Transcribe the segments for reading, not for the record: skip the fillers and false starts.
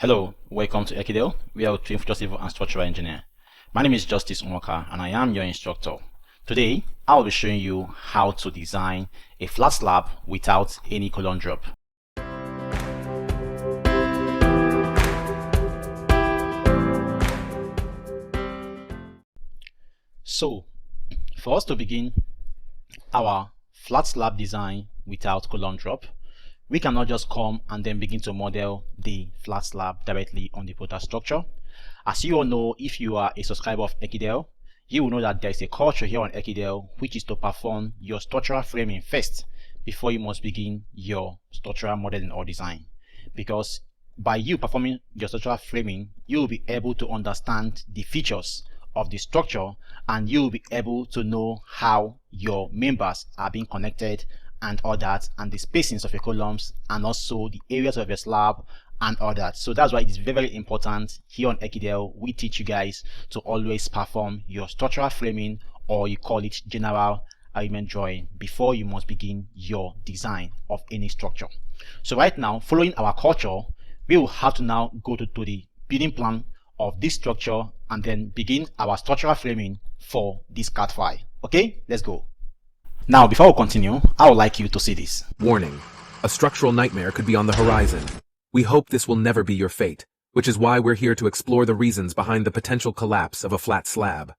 Hello, welcome to Ekidel. We are a future civil and structural engineer. My name is Justice Nwoka and I am your instructor. Today, I will be showing you how to design a flat slab without any column drop. So, for us to begin our flat slab design without column drop, we cannot just come and then begin to model the flat slab directly on the Protastructure. As you all know, if you are a subscriber of Ekidel, you will know that there is a culture here on Ekidel which is to perform your structural framing first before you must begin your structural modeling or design. Because by you performing your structural framing, you will be able to understand the features of the structure and you will be able to know how your members are being connected and all that, and the spacings of your columns, and also the areas of your slab and all that. So that's why it's very, very important here on Ekidel. We teach you guys to always perform your structural framing, or you call it general alignment drawing, before you must begin your design of any structure. So right now, following our culture, we will have to now go to the building plan of this structure and then begin our structural framing for this CAD file. Okay, let's go. Now, before we continue, I would like you to see this. Warning: a structural nightmare could be on the horizon. We hope this will never be your fate, which is why we're here to explore the reasons behind the potential collapse of a flat slab.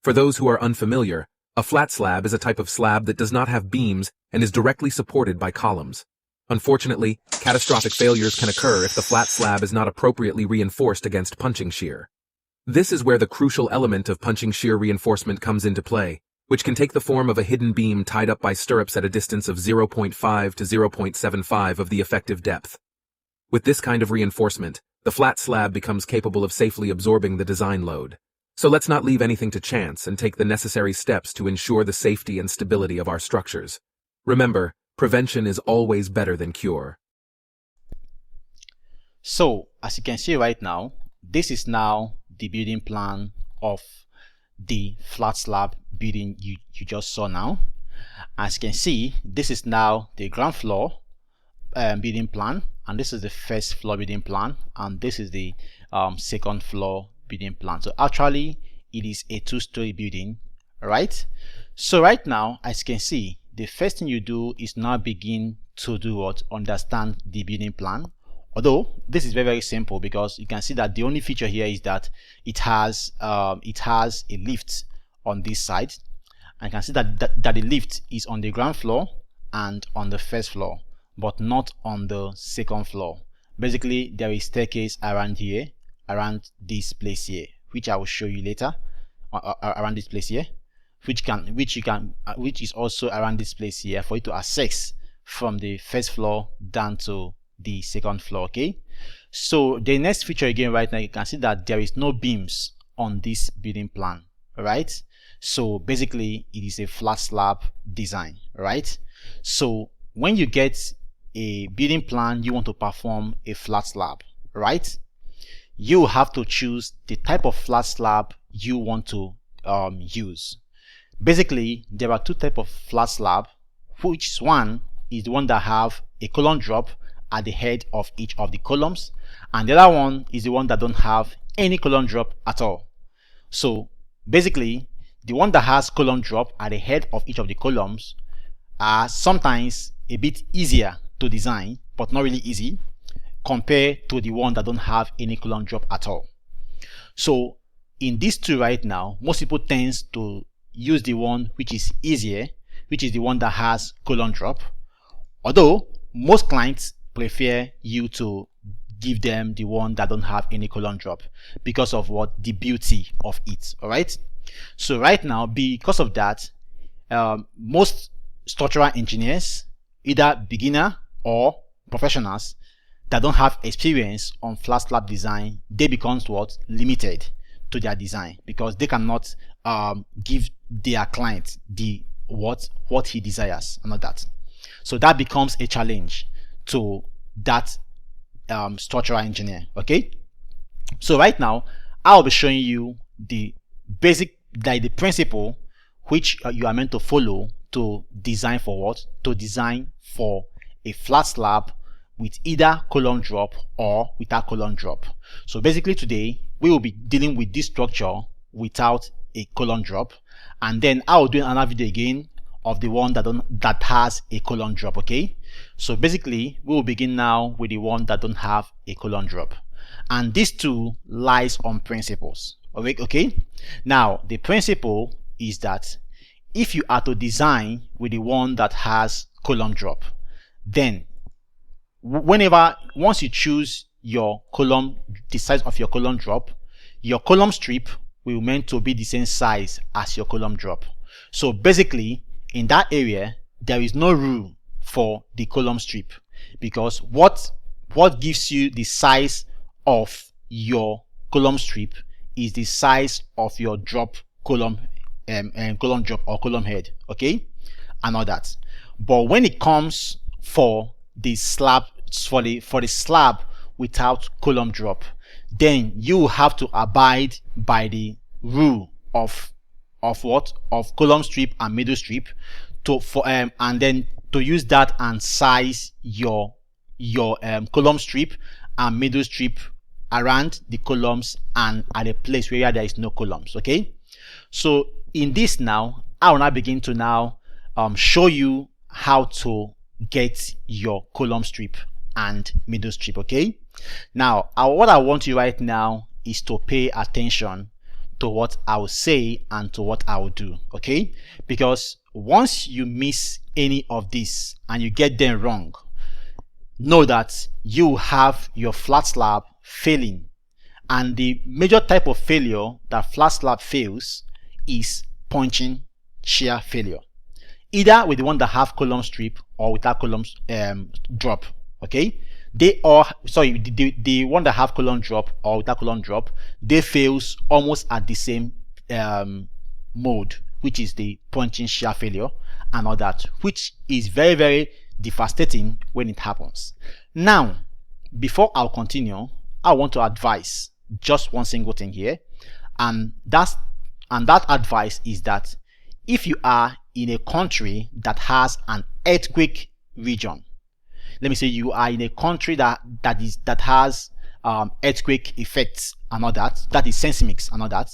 For those who are unfamiliar, a flat slab is a type of slab that does not have beams and is directly supported by columns. Unfortunately, catastrophic failures can occur if the flat slab is not appropriately reinforced against punching shear. This is where the crucial element of punching shear reinforcement comes into play, which can take the form of a hidden beam tied up by stirrups at a distance of 0.5 to 0.75 of the effective depth. With this kind of reinforcement, the flat slab becomes capable of safely absorbing the design load. So let's not leave anything to chance and take the necessary steps to ensure the safety and stability of our structures. Remember, prevention is always better than cure. So, as you can see right now, this is now the building plan of the flat slab building you just saw now. As you can see, this is now the ground floor building plan, and this is the first floor building plan, and this is the second floor building plan. So actually it is a two-story building, right? So right now, as you can see, the first thing you do is now begin to do what? Understand the building plan. Although this is very, very simple, because you can see that the only feature here is that it has a lift on this side, and you can see that the lift is on the ground floor and on the first floor, but not on the second floor. Basically, there is staircase around here, around this place here, which I will show you later. Around this place here, which is also around this place here, for you to access from the first floor down to the second floor. Okay, so the next feature again right now, you can see that there is no beams on this building plan, right? So basically it is a flat slab design, right? So when you get a building plan, you want to perform a flat slab, right? You have to choose the type of flat slab you want to use. Basically, there are two types of flat slab, which one is the one that have a column drop at the head of each of the columns, and the other one is the one that don't have any column drop at all. So basically, the one that has column drop at the head of each of the columns are sometimes a bit easier to design, but not really easy, compared to the one that don't have any column drop at all. So in these two right now, most people tend to use the one which is easier, which is the one that has column drop, although most clients prefer you to give them the one that don't have any column drop because of what? The beauty of it. All right, so right now, because of that, most structural engineers, either beginner or professionals that don't have experience on flat slab design, they become what? Limited to their design, because they cannot give their client the what he desires and all that. So that becomes a challenge to that structural engineer. Okay, so right now I'll be showing you the basic, like the principle which you are meant to follow to design for what? To design for a flat slab with either column drop or without column drop. So basically today we will be dealing with this structure without a column drop, and then I will do another video again of the one that has a column drop. Okay, so basically we will begin now with the one that don't have a column drop, and these two lies on principles. Okay, now the principle is that if you are to design with the one that has column drop, then once you choose your column, the size of your column drop, your column strip will meant to be the same size as your column drop. So basically in that area there is no room for the column strip, because what gives you the size of your column strip is the size of your drop column column drop or column head. Okay, and all that. But when it comes for the slab, for the slab without column drop, then you have to abide by the rule of column strip and middle strip and then to use that and size your column strip and middle strip around the columns and at a place where there is no columns. Okay, so in this now I will now begin to now show you how to get your column strip and middle strip. Okay, now what I want you right now is to pay attention to what I will say and to what I will do. Okay, because once you miss any of this and you get them wrong, know that you have your flat slab failing. And the major type of failure that flat slab fails is punching shear failure, either with the one that have column strip or without columns drop. Okay, the one that have column drop or without column drop, they fails almost at the same mode, which is the punching shear failure and all that, which is very, very devastating when it happens. Now, before I'll continue, I want to advise just one single thing here, and that advice is that if you are in a country that has an earthquake region, let me say you are in a country that has earthquake effects and all that, that is seismics and all that,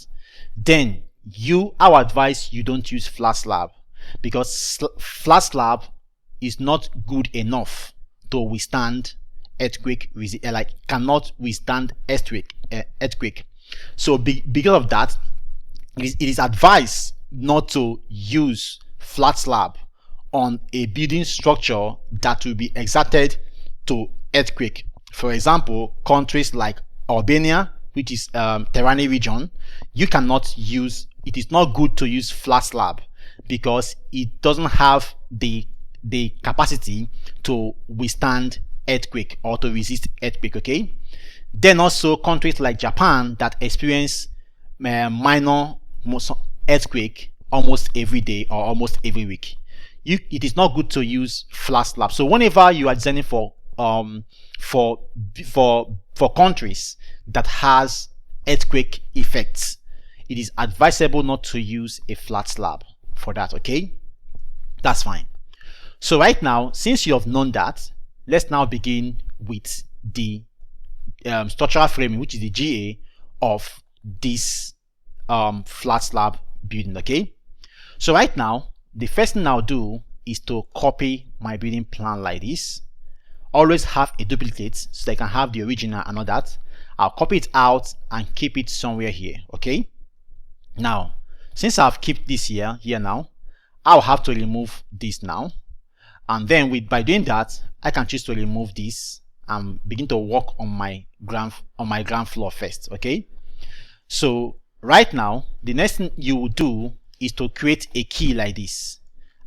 then I would advise you don't use flat slab, because flat slab is not good enough to withstand earthquake, cannot withstand earthquake. So because of that, it is advised not to use flat slab on a building structure that will be exerted to earthquake. For example, countries like Albania, which is terrain region, you cannot use, it is not good to use flat slab because it doesn't have the capacity to withstand earthquake or to resist earthquake. Okay, then also countries like Japan that experience minor earthquake almost every day or almost every week, it is not good to use flat slab. So whenever you are designing for countries that has earthquake effects, it is advisable not to use a flat slab for that. Okay, that's fine. So right now, since you have known that, let's now begin with the structural framing, which is the GA of this flat slab building. Okay, so right now the first thing I'll do is to copy my building plan like this. Always have a duplicate so I can have the original and all that. I'll copy it out and keep it somewhere here. Okay, now since I've kept this here now, I'll have to remove this now, and then by doing that, I can choose to remove this and begin to work on my ground floor first. Okay, so right now the next thing you will do is to create a key like this.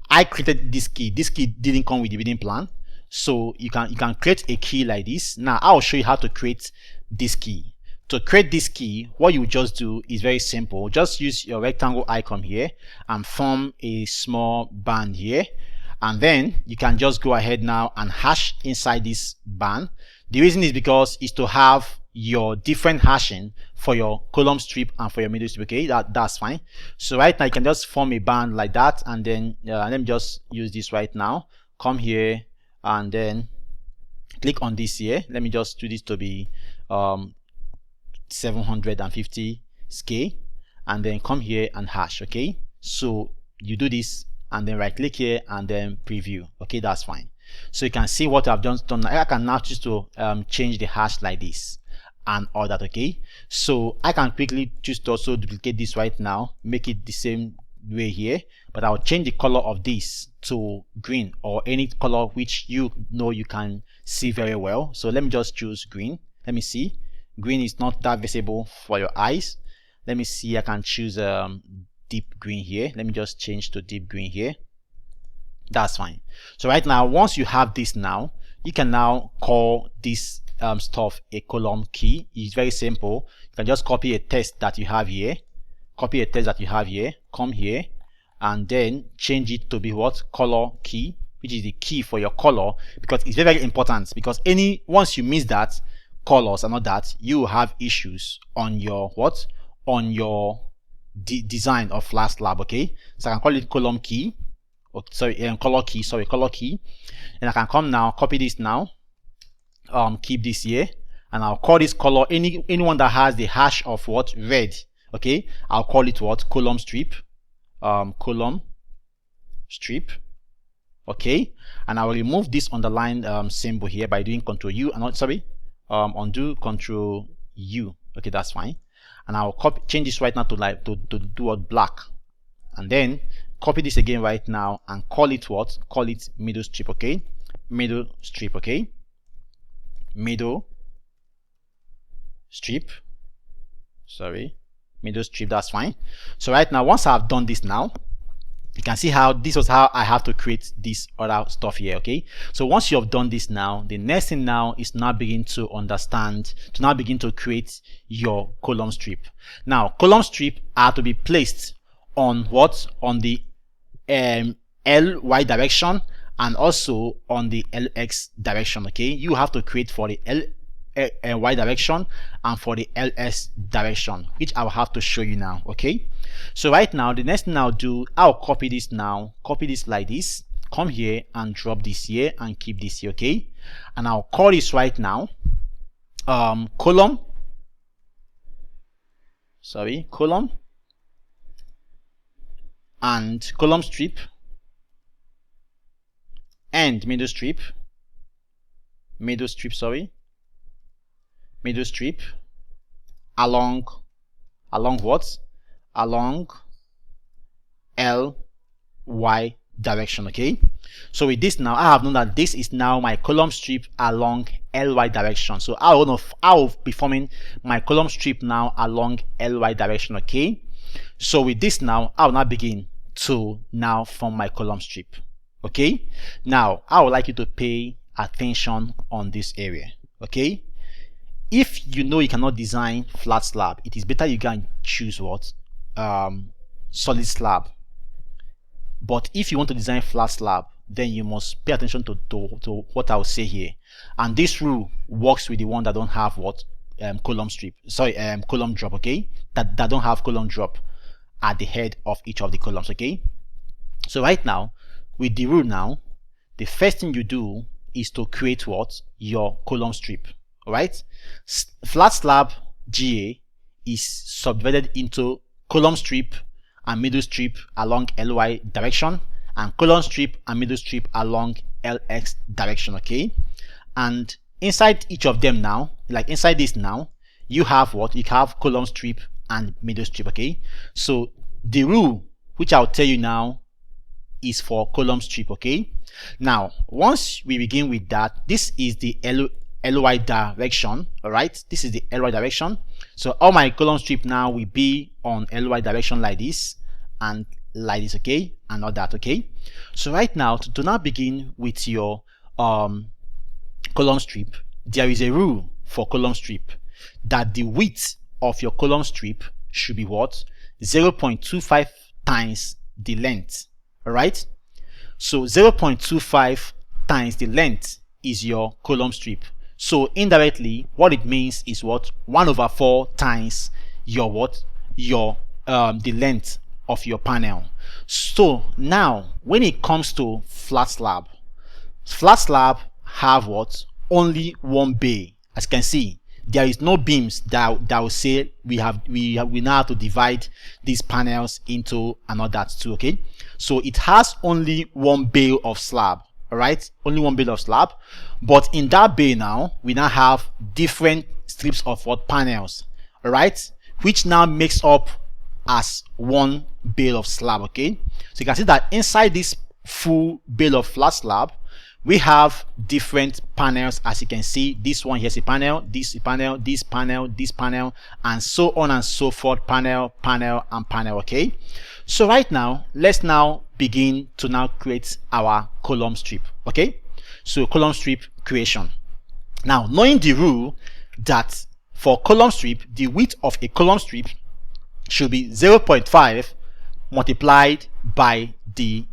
I created this key. This key didn't come with the building plan, so you can create a key like this. Now I'll show you how to create this key. To create this key, what you just do is very simple. Just use your rectangle icon here and form a small band here, and then you can just go ahead now and hash inside this band. The reason is because it's to have your different hashing for your column strip and for your middle strip. Okay, that's fine. So right now you can just form a band like that, and then let me just use this right now. Come here and then click on this here. Let me just do this to be 750 scale, and then come here and hash. Okay, so you do this and then right click here and then preview. Okay, that's fine. So you can see what I've just done. I can now choose to change the hash like this and all that. Okay, so I can quickly choose to also duplicate this right now, make it the same way here, but I'll change the color of this to green or any color which you know you can see very well. So let me just choose green. Let me see, green is not that visible for your eyes. Let me see, I can choose deep green here. Let me just change to deep green here. That's fine. So right now, once you have this now, you can now call this stuff a column key. It's very simple. You can just copy a text that you have here, come here, and then change it to be what? Color key, which is the key for your color, because it's very, very important, because once you miss that colors and all that, you will have issues on your what? On your design of Flat Slab. Okay, so I can call it column key. Color key, and I can come now, copy this now, keep this here, and I'll call this color anyone that has the hash of what? Red. Okay, I'll call it what? Column strip. Okay, and I will remove this underline symbol here by doing Ctrl U, and undo Ctrl U. Okay, that's fine. And I'll change this right now to do what? Black, and then copy this again right now and call it what? Call it middle strip. Okay, middle strip. Okay, middle strip. Middle strip. That's fine. So right now, once I've done this now, you can see how this was how I have to create this other stuff here. Okay, so once you have done this now, the next thing now is now begin to create your column strip. Now column strip are to be placed on what? On the LY direction and also on the LX direction. Okay, you have to create for the Y direction and for the LS direction, which I will have to show you now. Okay, so right now the next thing I'll do, I'll copy this like this, come here and drop this here and keep this here. Okay, and I'll call this right now column and column strip and middle strip along what? Along LY direction. Okay, so with this now, I have known that this is now my column strip along LY direction. So I will be forming my column strip now along LY direction. Okay, so with this now, I will now begin to now form my column strip. Okay, now I would like you to pay attention on this area. Okay, if you know you cannot design flat slab, it is better you can choose what? Solid slab. But if you want to design flat slab, then you must pay attention to what I will say here. And this rule works with the one that don't have what? Column drop. Okay, that don't have column drop at the head of each of the columns. Okay, so right now with the rule now, the first thing you do is to create what? Your column strip. All right, flat slab GA is subdivided into column strip and middle strip along LY direction and column strip and middle strip along LX direction. Okay, and inside each of them now, like inside this now, you have what? You have column strip and middle strip. Okay, so the rule which I'll tell you now is for column strip. Okay, now once we begin with that, this is the LY direction. All right, this is the LY direction. So all my column strip now will be on LY direction like this and like this. Okay, and all that. Okay, so right now to now begin with your column strip, there is a rule for column strip that the width of your column strip should be what? 0.25 times the length. All right, so 0.25 times the length is your column strip. So indirectly, what it means is what? 1/4 times your what? Your the length of your panel. So now when it comes to flat slab have what? only one bay. As you can see, there is no beams that will say we now have to divide these panels into another two. Okay, so it has only one bale of slab. All right, only one bale of slab, but in that bay now we now have different strips of what panels, all right, which now makes up as one bale of slab. Okay, so you can see that inside this full bale of flat slab we have different panels. As you can see, this one here's a panel, this panel, this panel, this panel, and so on and so forth, panel, panel, and panel. Okay, so right now let's now begin to now create our column strip. Okay, so column strip creation. Now, knowing the rule that for column strip, the width of a column strip should be 0.5 multiplied by the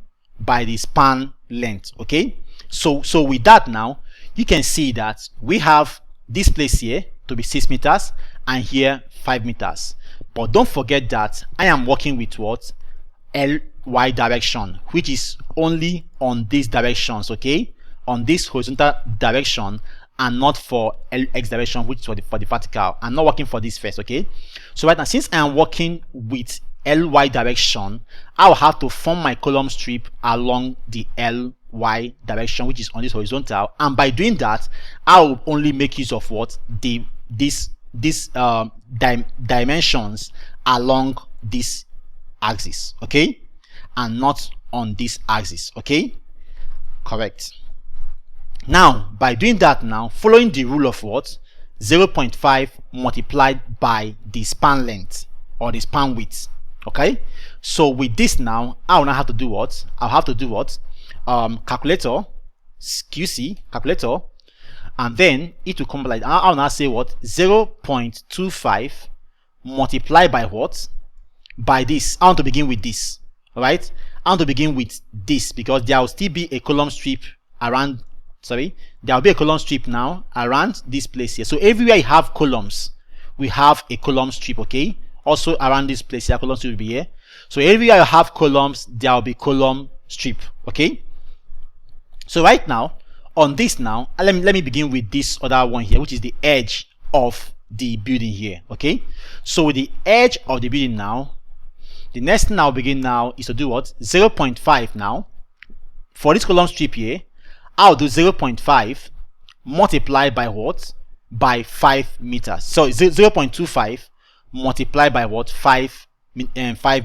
span length. Okay, so with that, now you can see that we have this place here to be 6 meters and here 5 meters, but don't forget that I am working with what? LY direction, which is only on these directions. Okay, on this horizontal direction, and not for LX direction, which is for the vertical. I'm not working for this first. Okay, so right now, since I am working with LY direction, I'll have to form my column strip along the LY direction, which is on this horizontal, and by doing that I'll only make use of what? These dimensions along this axis. Okay, and not on this axis. Okay, correct. Now, by doing that, now following the rule of what? 0.5 multiplied by the span length or the span width. Okay, so with this now, I'll now have to do what? I'll have to do what? Calculator, QC calculator, and then it will come like, I'll now say what? 0.25 multiplied by what? By this. I want to begin with this. All right, I want to begin with this because there will still be a column strip around. Sorry, there will be a column strip now around this place here. So everywhere you have columns, we have a column strip. Okay, also around this place here, column strip will be here. So everywhere you have columns, there will be column strip. Okay, so right now on this now, let me begin with this other one here, which is the edge of the building here. Okay, so with the edge of the building now, the next thing I'll begin now is to do what? 0.5 now for this column strip here. I'll do 0.5 multiplied by what? By 5 meters. So 0.25 multiplied by what? 5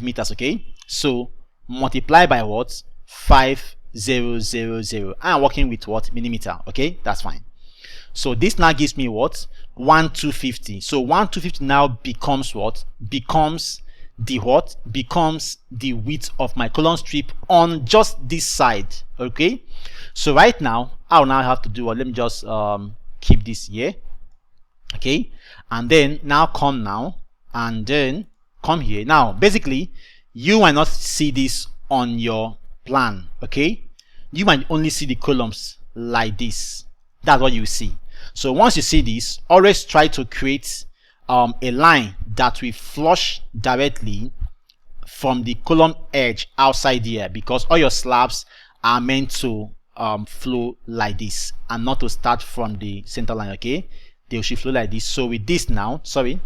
meters. Okay, so multiply by what? 5000. I'm working with what? Millimeter. Okay, that's fine. So this now gives me what? 1250. So 1250 now becomes what? Becomes the what? Becomes the width of my column strip on just this side. Okay, so right now I'll now have to do what? Let me just keep this here. Okay, and then now come now and then come here. Now basically you might not see this on your plan. Okay, you might only see the columns like this. That's what you see. So once you see this, always try to create a line that will flush directly from the column edge outside here, because all your slabs are meant to flow like this and not to start from the center line. Okay, they should flow like this. So with this now, sorry,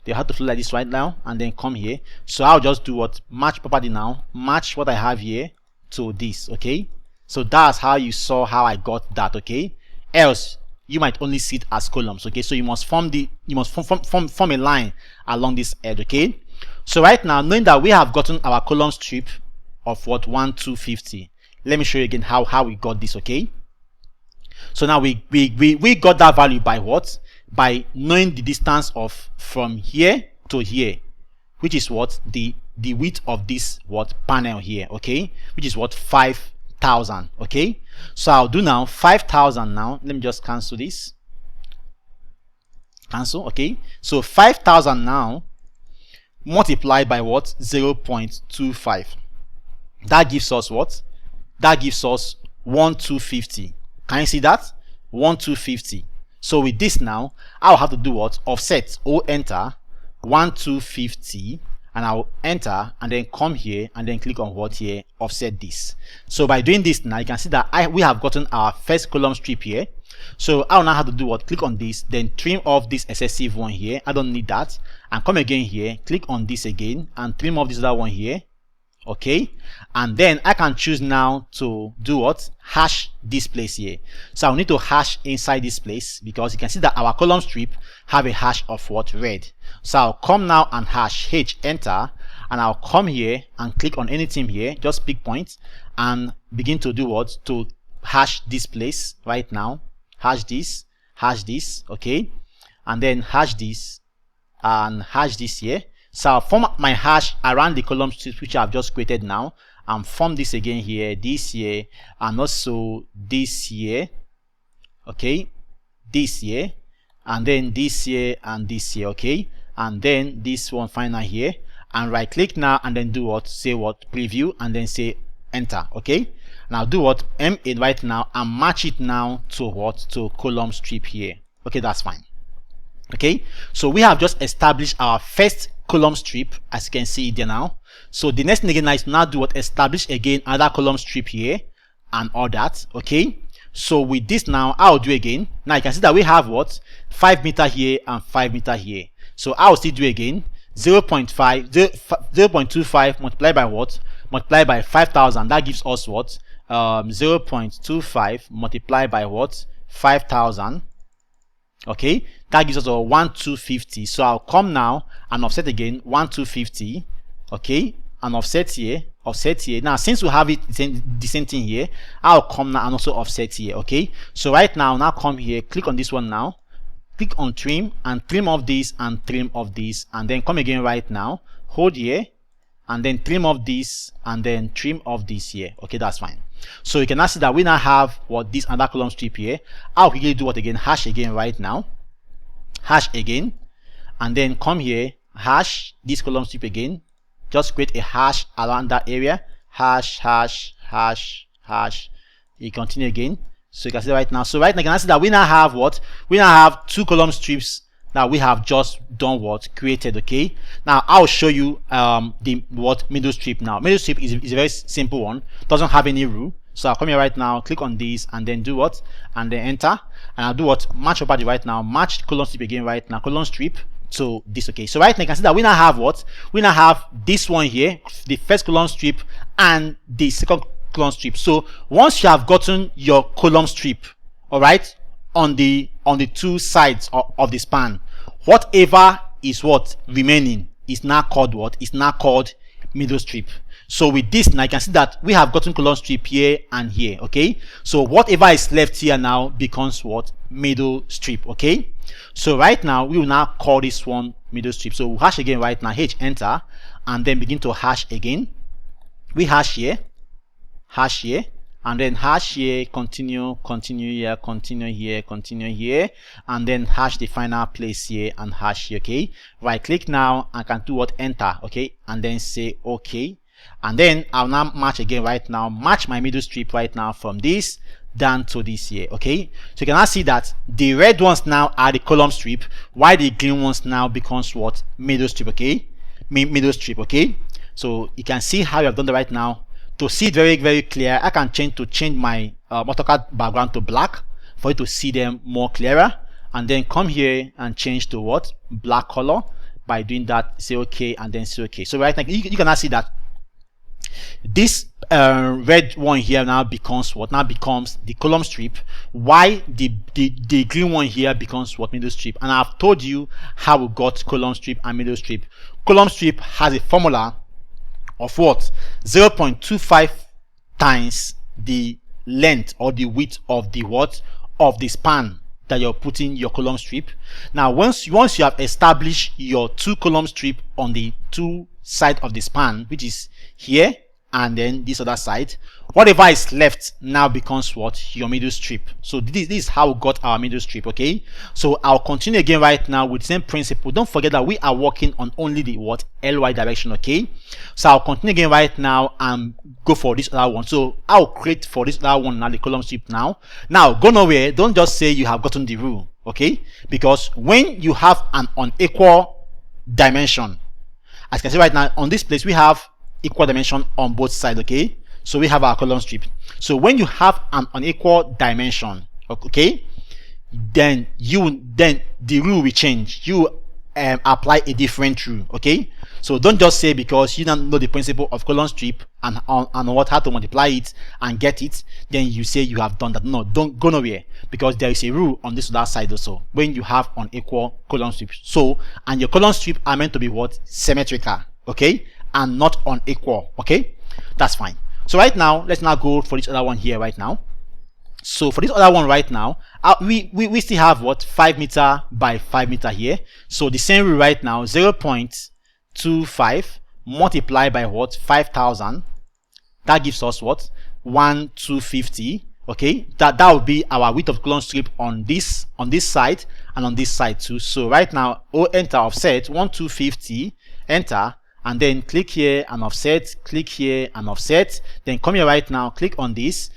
they have to flow like this right now and then come here. So I'll just do what? Match property now, match what I have here to this. Okay, so that's how you saw how I got that. Okay, else you might only see it as columns. Okay, so you must form a line along this edge. Okay, so right now, knowing that we have gotten our column strip of what? 1250, let me show you again how we got this. Okay, so now we got that value by what? By knowing the distance of from here to here, which is what? The width of this what? Panel here. Okay, which is what? 5,000. Okay, so I'll do now 5,000 now. Let me just cancel this. Cancel. Okay, so 5,000 now multiplied by what? 0.25. That gives us what? That gives us 1250. Can you see that? 1250. So with this now, I'll have to do what? Offset or enter 1250 and I'll enter and then come here and then click on what here, offset this. So by doing this now, you can see that we have gotten our first column strip here. So I'll now have to do what, click on this, then trim off this excessive one here. I don't need that, and come again here, click on this again and trim off this other one here. Okay, and then I can choose now to do what, hash this place here. So I'll need to hash inside this place, because you can see that our column strip have a hash of what, red. So I'll come now and hash h, enter, and I'll come here and click on anything here, just pick point and begin to do what, to hash this place right now. Hash this, okay, and then hash this and hash this here. So I'll form my hash around the column strip which I've just created now, and form this again here, this here, and also this here, okay, this here, and then this here and this here, okay, and then this one final here, and right click now and then do what, say what, preview, and then say enter. Okay, now do what, M8 right now and match it now to what, to column strip here. Okay, that's fine. Okay, so we have just established our first column strip, as you can see there now. So the next thing again is now do what, establish again another column strip here and all that. Okay, so with this now I'll do again. Now you can see that we have what, 5 meter here and 5 meter here. So I'll still do again 0.25 multiplied by what, multiplied by 5,000. That gives us what, 0.25 multiplied by what, 5,000. Okay, that gives us a 1,250. So I'll come now and offset again 1,250. Okay, and offset here, offset here. Now since we have it the same thing here, I'll come now and also offset here. Okay, so right now come here, click on this one now, click on trim and trim off this and trim off this, and then come again right now, hold here and then trim off this and then trim off this here. Okay, that's fine. So you can now see that we now have what, this another column strip here. I'll quickly do what again, hash again right now, hash again, and then come here, hash this column strip again, just create a hash around that area, hash, hash, hash, hash. You continue again. So you can see right now, so right now you can see that we now have what, we now have 2 column strips that we have just done what, created. Okay, now I'll show you the what, middle strip. Now middle strip is a very simple one, doesn't have any rule. So I'll come here right now, click on this and then do what, and then enter, and I'll do what, match property right now, match column strip again right now, column strip to this. Okay, so right now you can see that we now have what, we now have this one here, the first column strip and the second column strip. So once you have gotten your column strip, all right, on the 2 sides of the span, whatever is what remaining is now called what, is now called middle strip. So with this now you can see that we have gotten column strip here and here. Okay, so whatever is left here now becomes what, middle strip. Okay, so right now we will now call this one middle strip. So we'll hash again right now, h, enter, and then begin to hash again. We hash here, and then hash here, continue here, continue here, and then hash the final place here and hash here. Okay, right click now and can do what, enter. Okay, and then say okay, and then I'll now match again right now, match my middle strip right now from this down to this here. Okay, so you can now see that the red ones now are the column strip, while the green ones now becomes what, middle strip. Okay, middle strip. Okay, so you can see how you have done that right now. To see it very clear, I can change my AutoCAD background to black for you to see them more clearer, and then come here and change to what, black color. By doing that, say okay and then say okay. So right now you can now see that this red one here now becomes what, now becomes the column strip, while the green one here becomes what, middle strip. And I've told you how we got column strip and middle strip. Column strip has a formula of what, 0.25 times the length or the width of the what, of the span that you're putting your column strip. Now once you have established your 2 column strip on the 2 side of the span, which is here and then this other side, whatever is left now becomes what, your middle strip. So this is how we got our middle strip. Okay, so I'll continue again right now with the same principle. Don't forget that we are working on only the what, ly direction. Okay, so I'll continue again right now and go for this other one. So I'll create for this other one now the column strip. Now go nowhere, don't just say you have gotten the rule. Okay, because when you have an unequal dimension As you can see right now, on this place, we have equal dimension on both sides, okay? So we have our column strip. So when you have an unequal dimension, okay, then the rule will change. You apply a different rule, okay? So don't just say because you don't know the principle of column strip and what how to multiply it and get it, then you say you have done that. No, don't go nowhere, because there is a rule on this other side also when you have unequal column strip. So, and your column strip are meant to be what? Symmetrical, okay, and not unequal, okay? That's fine. So right now, let's now go for this other one here right now. So for this other one right now, we still have what? 5 meter by 5 meter here. So the same rule right now, 0.25 multiplied by what? 5,000. That gives us what? 1,250. Okay, that will be our width of column strip on this side and on this side too. So right now, enter offset 1,250, enter, and then click here and offset, click here and offset. Then come here right now, click on this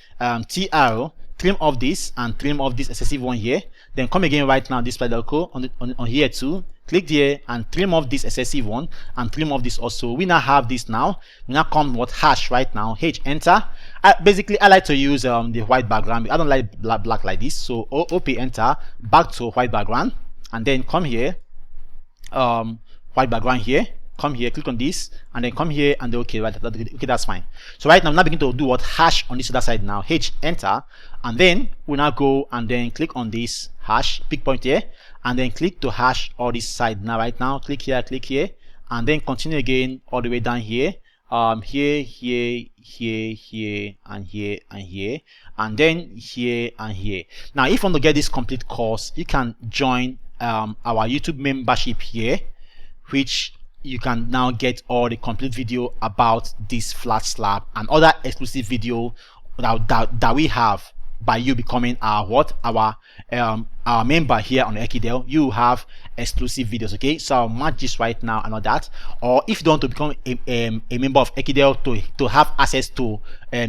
T arrow, trim off this and trim off this excessive one here. Then come again right now, this slider code on here too, click here and trim off this excessive one and trim off this also. We now have this now. We now come what? Hash right now, H, enter. Basically I like to use the white background. I don't like black like this. So OP, enter, back to white background, and then come here, white background here, come here, click on this, and then come here and then okay, right, okay, that's fine. So right now I'm now begin to do what? Hash on this other side now, H, enter, and then we now go and then click on this hash, pick point here, and then click to hash all this side now. Right now click here, and then continue again all the way down here, here, and here, and then here and here. Now if you want to get this complete course, you can join our YouTube membership here, which you can now get all the complete video about this flat slab and other exclusive video that we have by you becoming our member here on Ekidel. You have exclusive videos, okay? So I'll match this right now and all that. Or if you want to become a member of Ekidel to have access to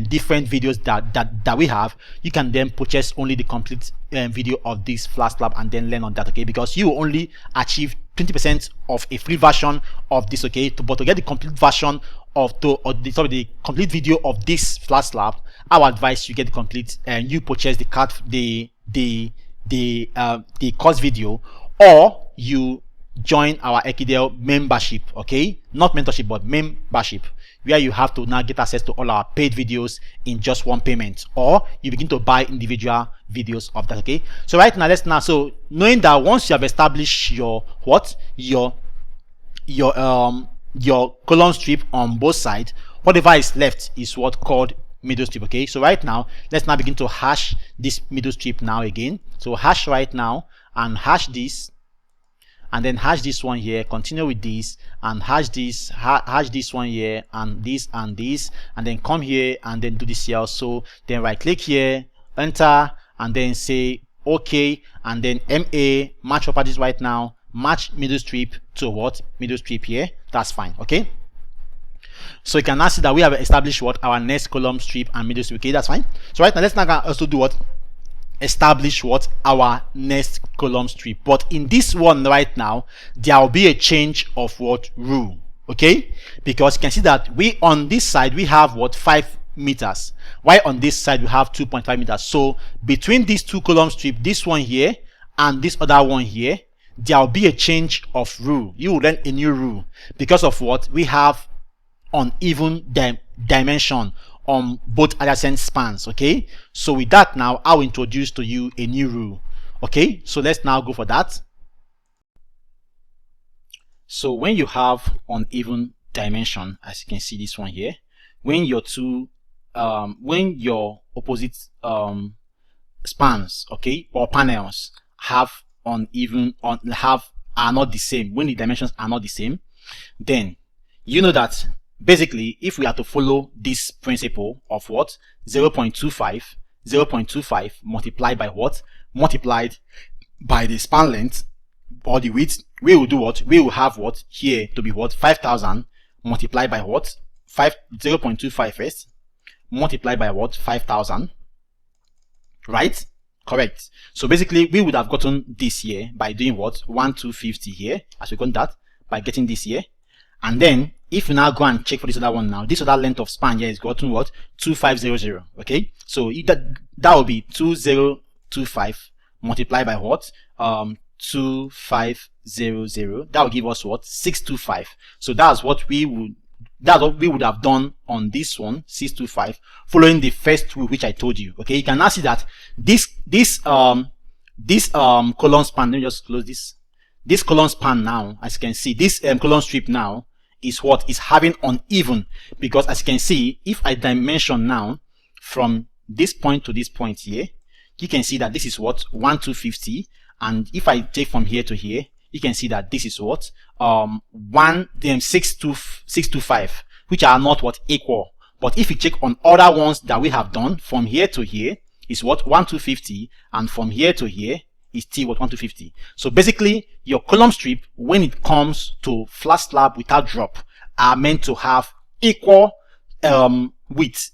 different videos that we have, you can then purchase only the complete video of this flat slab and then learn on that, okay? Because you will only achieve 20% of a free version of this, okay? But to get the complete version of the complete video of this flat slab, I would advise you get the complete and you purchase the card, the course video, or you join our Ekidel membership, okay? Not mentorship but membership, where you have to now get access to all our paid videos in just one payment, or you begin to buy individual videos of that, okay? So right now, let's now, so knowing that once you have established your column strip on both sides, whatever is left is what called middle strip, okay? So right now, let's now begin to hash this middle strip now again. So hash right now and hash this, and then hash this one here, continue with this and hash this one here, and this and this, and then come here and then do this here also. Then right click here, enter, and then say okay, and then MA, match properties right now, match middle strip to what? Middle strip here. That's fine, okay? So you can now see that we have established what? Our next column strip and middle strip, okay? That's fine. So right now, let's now also do what? Establish what? Our next column strip. But in this one right now, there will be a change of what? Rule, okay? Because you can see that we on this side we have what? 5 meters, while on this side we have 2.5 meters. So between these two column strip, this one here and this other one here, there will be a change of rule. You will learn a new rule because of what? We have uneven dimension on both adjacent spans, okay? So with that now, I'll introduce to you a new rule, okay? So let's now go for that. So when you have uneven dimension, as you can see this one here, when your opposite spans, okay, or panels have are not the same, when the dimensions are not the same, then you know that basically if we are to follow this principle of what? 0.25 multiplied by what? Multiplied by the span length or the width, we will do what? We will have what here to be what? 5,000 multiplied by what? 0.25 first multiplied by what? 5,000, right? Correct. So basically we would have gotten this here by doing what? 1,250 here, as we got that by getting this here, And then if you now go and check for this other one now, this other length of span here is gotten what? 2500. Okay, so that will be 2025 multiplied by what? 2500. That will give us what? 625. So that's what we would have done on this one, 625, following the first rule which I told you. Okay, you can now see that this column span, let me just close this column span now. As you can see, this column strip now is what is having uneven, because as you can see, if I dimension now from this point to this point here, you can see that this is what 1250, and if I take from here to here, you can see that this is what 625, which are not what equal. But if you check on other ones that we have done, from here to here is what 1250, and from here to here is still what 1250. So basically, your column strip, when it comes to flat slab without drop, are meant to have equal width,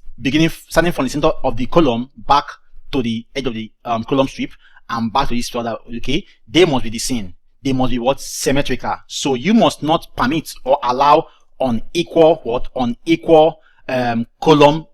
starting from the center of the column back to the edge of the column strip and back to this other. Okay, they must be the same. They must be what? Symmetrical. So you must not permit or allow unequal column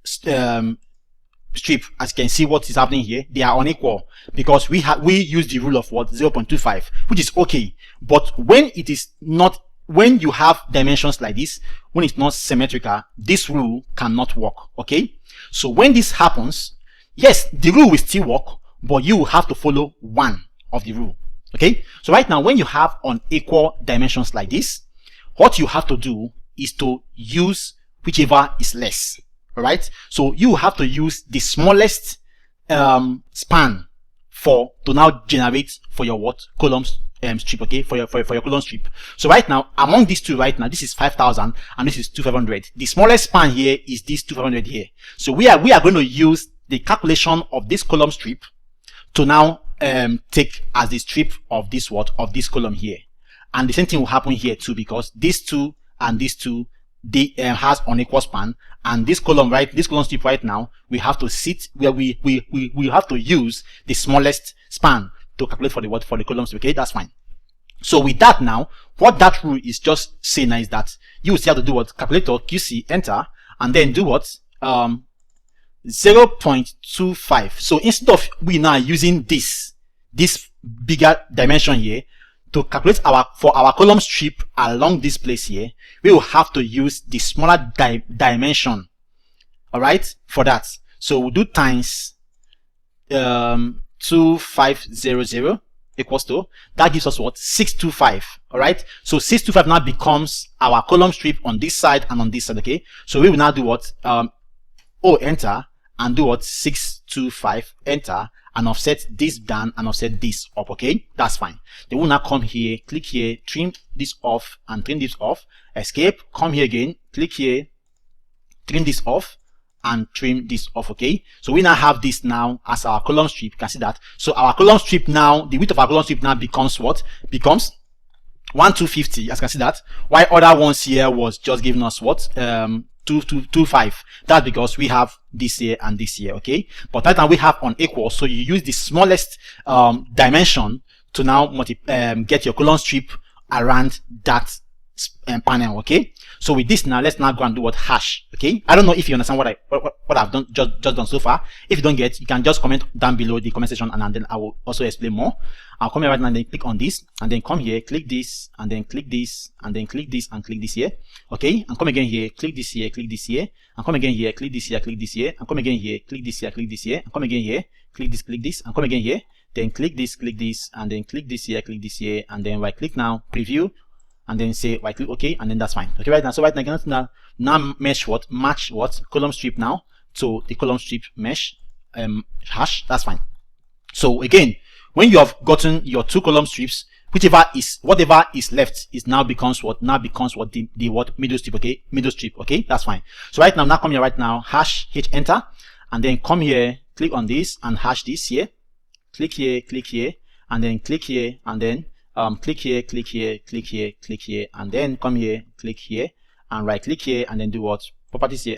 strip. As you can see what is happening here, they are unequal because we use the rule of what? 0.25, which is okay. But when it is not, when you have dimensions like this, when it's not symmetrical, this rule cannot work. Okay, so when this happens, yes, the rule will still work, but you will have to follow one of the rule. Okay, so right now, when you have unequal dimensions like this, what you have to do is to use whichever is less. All right, so you have to use the smallest span to now generate for your what? Columns strip. Okay, for your column strip. So right now, among these two, right now, this is 5000 and this is 2500. The smallest span here is this 2500 here. So we are going to use the calculation of this column strip to now take as the strip of this column here. And the same thing will happen here too, because these two and these two, they has unequal span, and this column strip right now, we have to sit where we have to use the smallest span to calculate for the column strip. Okay, that's fine. So with that now, what that rule is just saying is that you will still have to do what? Calculator, QC, enter, and then do what? 0.25. So instead of we now using this bigger dimension here to calculate for our column strip along this place here, we will have to use the smaller dimension. All right, for that. So we'll do times 2500 equals to, that gives us what? 625. All right, so 625 now becomes our column strip on this side and on this side. Okay, so we will now do what? Enter, and do what? 625, enter, and offset this down and offset this up. Okay, that's fine. Then we'll now come here, click here, trim this off and trim this off, escape, come here again, click here, trim this off and trim this off. Okay, so we now have this now as our column strip. You can see that. So our column strip now, the width of our column strip now becomes what? Becomes 1250, as you can see that, while other ones here was just giving us what? 225. That's because we have this here and this here. Okay, but right now we have unequal, so you use the smallest dimension to now get your column strip around that panel. Okay, so with this now, let's now go and do what? Hash. Okay, I don't know if you understand what I've done just done so far. If you don't get, you can just comment down below the comment section, and then I will also explain more. I'll come here right now and then click on this, and then come here, click this, and then click this, and then click this, and click this here. Okay, and come again here, click this here, click this here, and come again here, click this here, click this here, and come again here, click this here, click this here, and come again here, click this, and come again here, then click this, and then click this here, and then right click now, preview, and then say right click, okay, and then that's fine. Okay, right now, so right now, you can now mesh what? Match what? Column strip now to the column strip mesh hash. That's fine. So again, when you have gotten your two column strips, whatever is left is now becomes what? Now becomes what? The what? Middle strip. Okay, middle strip. Okay, that's fine. So right now, come here right now, hash hit enter, and then come here, click on this and hash this here, click here, and then click here, and then click here, and then come here, click here, and right click here, and then do what? Properties here,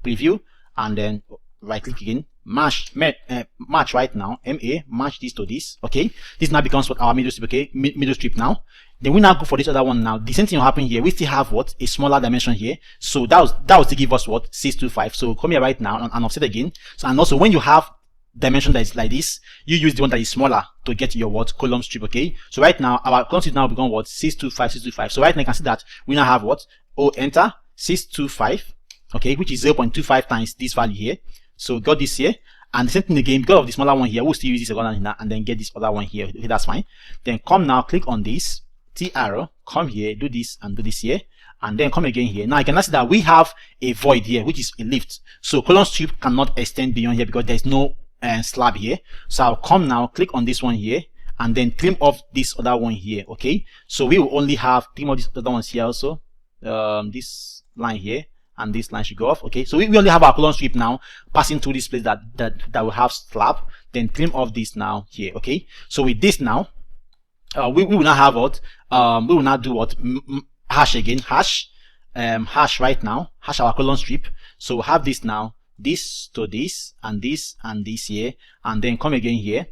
preview, and then right click again, match right now, MA, match this to this, okay? This now becomes what our middle strip, okay? Middle strip now. Then we now go for this other one now. The same thing will happen here. We still have what? A smaller dimension here. So that was to give us what? 625. So come here right now and offset again. So, and also when you have dimension that is like this, you use the one that is smaller to get your what? Column strip, okay? So right now, our column strip now become what? 625, 625. So right now you can see that we now have what? Oh, enter 625, okay? Which is 0.25 times this value here. So got this here. And the same thing again, because of the smaller one here, we'll still use this one and then get this other one here. Okay, that's fine. Then come now, click on this. T arrow, come here, do this and do this here, and then come again here. Now you can see that we have a void here, which is a lift. So column strip cannot extend beyond here because there's no slab here. So I'll come now, click on this one here, and then trim off this other one here. Okay, so we will only have trim off these other ones here also. This line here and this line should go off. Okay, so we only have our column strip now passing through this place that will have slab. Then trim off this now here. Okay, so with this now. We will not have what we will not do what hash again, hash right now, hash our column strip. So we'll have this now, this to this and this here, and then come again here,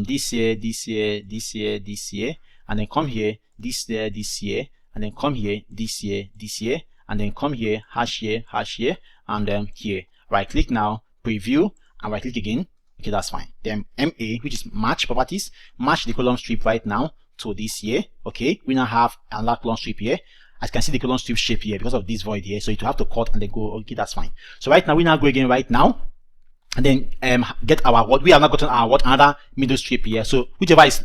this here, this here, this here, this here, and then come here, this there, this here, and then come here, this here, this here, and then come here, hash here, and then here. Right click now, preview, and right click again. Okay, that's fine. Then MA, which is match properties, match the column strip right now to this here. Okay, we now have another column strip here. As you can see, the column strip shape here because of this void here. So you have to cut and then go. Okay, that's fine. So right now we now go again right now, and then get our what we have not gotten our what another middle strip here. So whichever is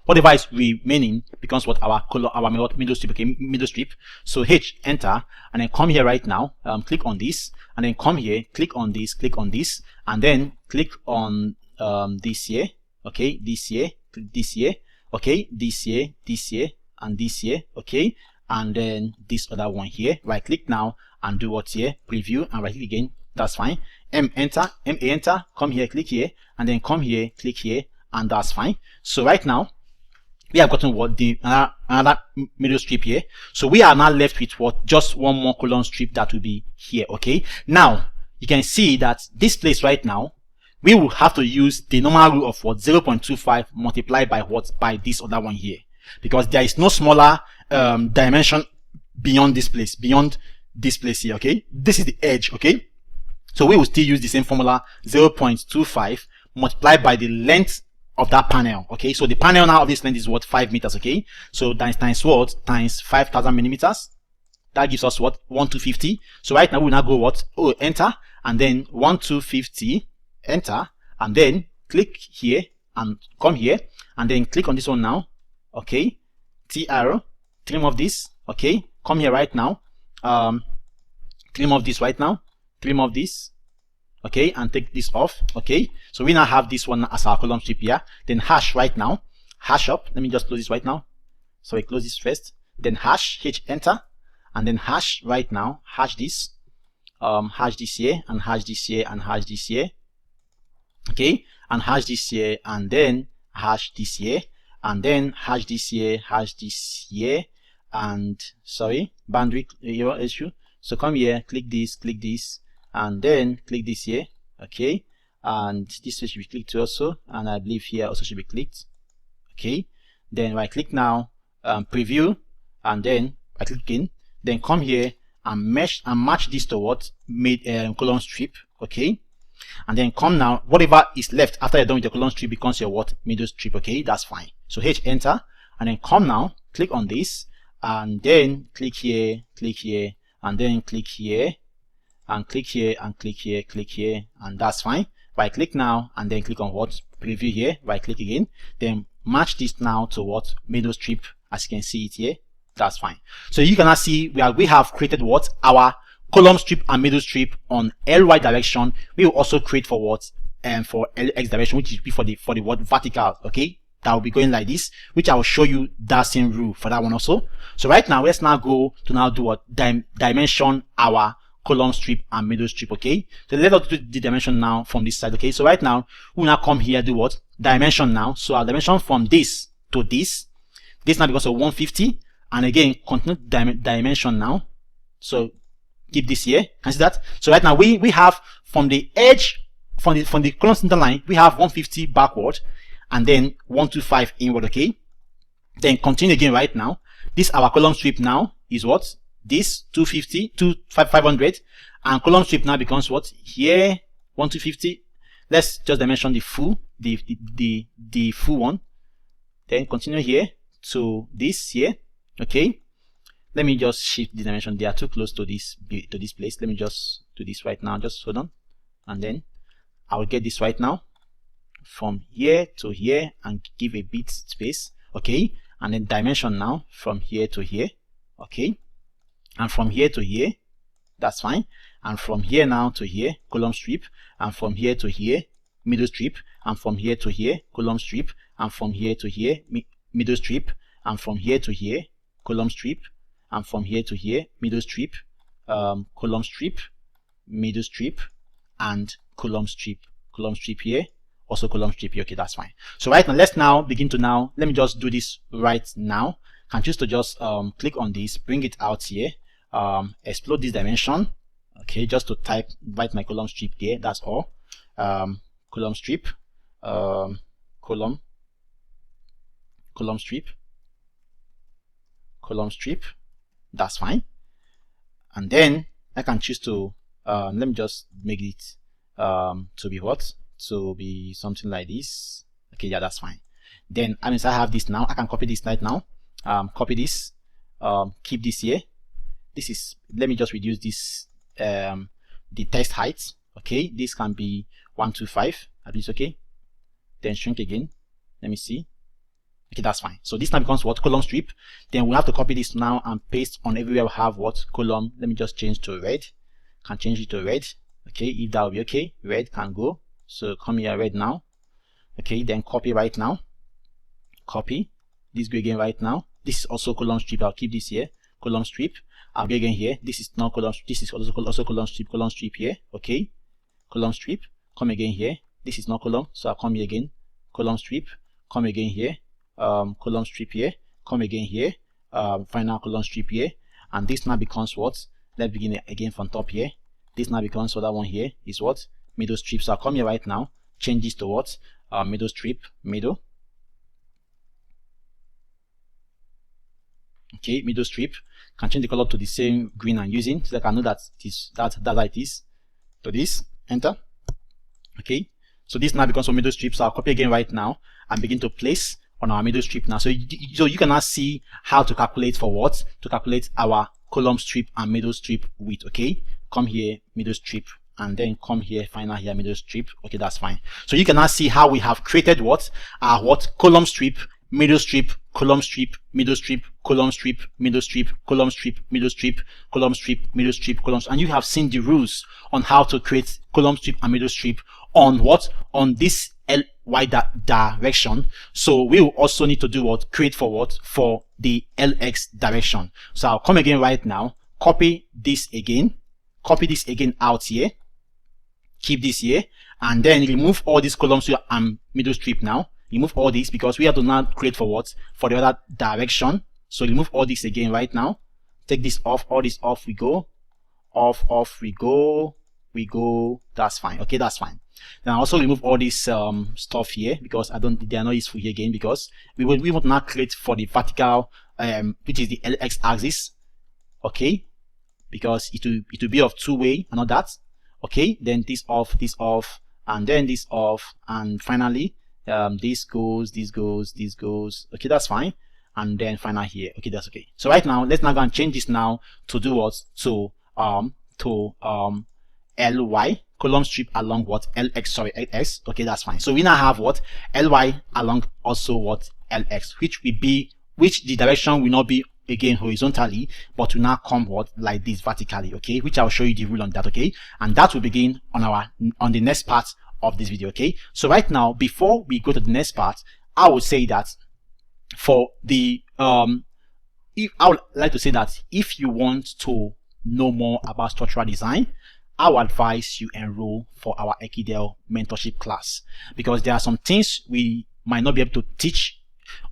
whatever is remaining becomes what our middle strip. Okay, middle strip. So H enter and then come here right now. Click on this and then come here. Click on this. Click on this and then click on this here. Okay, this here. This here. Okay, this here, and this here, okay, and then this other one here. Right click now and do what here, preview, and right click again. That's fine. Enter, enter, come here, click here, and then come here, click here, and that's fine. So right now we have gotten what the another middle strip here. So we are now left with what just one more column strip that will be here. Okay, now you can see that this place right now, we will have to use the normal rule of what 0.25 multiplied by what by this other one here, because there is no smaller dimension beyond this place here. Okay, this is the edge. Okay, so we will still use the same formula 0.25 multiplied by the length of that panel. Okay, so the panel now of this length is what 5 meters. Okay, so times what times 5,000 millimeters, that gives us what 1250. So right now we will now go what enter and then 1250, enter, and then click here and come here and then click on this one now. Okay, T arrow, trim off this. Okay, come here right now, trim off this right now, trim off this. Okay, and take this off. Okay, so we now have this one as our column strip here. Then hash right now, hash up. Let me just close this right now. So I close this first, then hash, H enter, and then hash right now, hash this here and hash this here and hash this here. Okay, and hash this here and then hash this here and then hash this here, and sorry, boundary issue. So come here, click this, and then click this here. Okay, and this should be clicked also, and I believe here also should be clicked. Okay, then right click now, preview, and then right click again, then come here and mesh and match this to what made column strip. Okay, and then come now, whatever is left after you're done with the column strip becomes your what middle strip. Okay, that's fine. So H enter and then come now, click on this and then click here, and then click here and click here and click here, and that's fine. Right click now and then click on what preview here, right click again, then match this now to what middle strip. As you can see it here, that's fine. So you cannot see we have created what our column strip and middle strip on LY direction. We will also create for what for LX direction, which will be for the what vertical. Okay, that will be going like this, which I will show you that same rule for that one also. So right now let's now go to now do what dimension our column strip and middle strip. Okay, so let us do the dimension now from this side. Okay, so right now we will now come here, do what dimension now. So our dimension from this to this now becomes of 150, and again continue dimension now. So keep this here, can you see that? So right now we have from the edge from the column center line, we have 150 backward and then 125 inward. Okay, then continue again right now. This our column strip now is what? This 250, 500, and column strip now becomes what? Here 1250. Let's just dimension the full, the full one. Then continue here to this here. Okay. Let me just shift the dimension. They are too close to this place. Let me just do this right now. Just hold on, and then I will get this right now from here to here and give a bit space. Okay, and then dimension now from here to here. Okay, and from here to here, that's fine. And from here now to here, column strip, and from here to here, middle strip, and from here to here, column strip, and from here to here, middle strip, and from here to here, column strip, and from here to here, middle strip, column strip, middle strip, and column strip here, also column strip here. Okay, that's fine. So right now, let's now begin to let me just do this right now. Can choose to just click on this, bring it out here, explode this dimension. Okay, just to write my column strip there. That's all. Column strip, column strip, column strip. That's fine. And then I can choose to let me just make it to be what? To be something like this. Okay, yeah, that's fine. Then I have this now. I can copy this right now. Copy this. Keep this here. This is. Let me just reduce this. The text height. Okay, this can be 125 at least. Okay, then shrink again. Let me see. Okay, that's fine. So this now becomes what? Column strip. Then we have to copy this now and paste on everywhere we have what? Column. Let me just change to red. Can change it to red. Okay, if that will be okay. Red can go. So come here, red now. Okay, then copy right now. Copy. This go again right now. This is also column strip. I'll keep this here. Column strip. I'll go again here. This is not column. This is also column strip. Column strip here. Okay. Column strip. Come again here. This is not column, so I'll come here again. Column strip. Come again here. Column strip here. Come again here. Final column strip here. And this now becomes what? Let's begin again from top here. This now becomes what that one here is what? Middle strip. So I'll come here right now. Change this to what? Middle strip. Middle. Okay, middle strip. Can change the color to the same green I'm using, so that I can know that that's like this. To this, enter. Okay, so this now becomes a middle strip. So I'll copy again right now and begin to place on our middle strip now. So you can now see how to calculate for what? To calculate our column strip and middle strip width. Okay, come here, middle strip, and then come here, final here, middle strip. Okay, that's fine. So you can now see how we have created what? Our column strip, middle strip, column strip, middle strip, column strip, middle strip, column strip, middle strip, column strip, middle strip, column strip. And you have seen the rules on how to create column strip and middle strip on what? On this LY direction. So we will also need to do what? Create for what? For the LX direction. So I'll come again right now, copy this again out here, keep this here, and then remove all these columns here and middle strip now. Remove all this because we have to now create for what? For the other direction. So remove all this again right now. Take this off, all this off, we go. Off, we go. That's fine. Okay, that's fine. Then also remove all this stuff here because they are not useful here again because we want to now create for the vertical, which is the LX axis. Okay, because it will be of two-way and all that. Okay, then this off, and then this off, and finally this goes. Okay, that's fine. And then final here. Okay, that's okay. So right now, let's now go and change this now to do what? To LY column strip along what? LX, sorry, LX. Okay, that's fine. So we now have what? LY along also what? LX, which the direction will not be again horizontally, but will now come what? Like this vertically. Okay, which I'll show you the rule on that. Okay, and that will begin on the next part of this video. Okay, so right now, before we go to the next part, I would say that for the I would like to say that if you want to know more about structural design, I would advise you enroll for our Ekidel mentorship class, because there are some things we might not be able to teach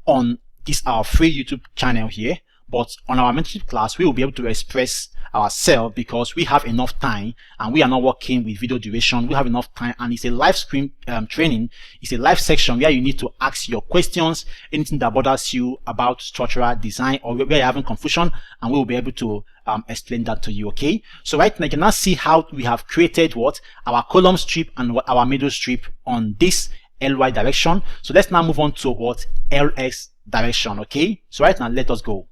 on this our free YouTube channel here, but on our mentorship class, we will be able to express ourselves because we have enough time and we are not working with video duration. We have enough time, and it's a live stream training. It's a live section where you need to ask your questions, anything that bothers you about structural design or where you're having confusion, and we will be able to explain that to you. Okay, so right now you can now see how we have created what our column strip and what our middle strip on this ly direction. So let's now move on to what ls direction. Okay, so right now let us go.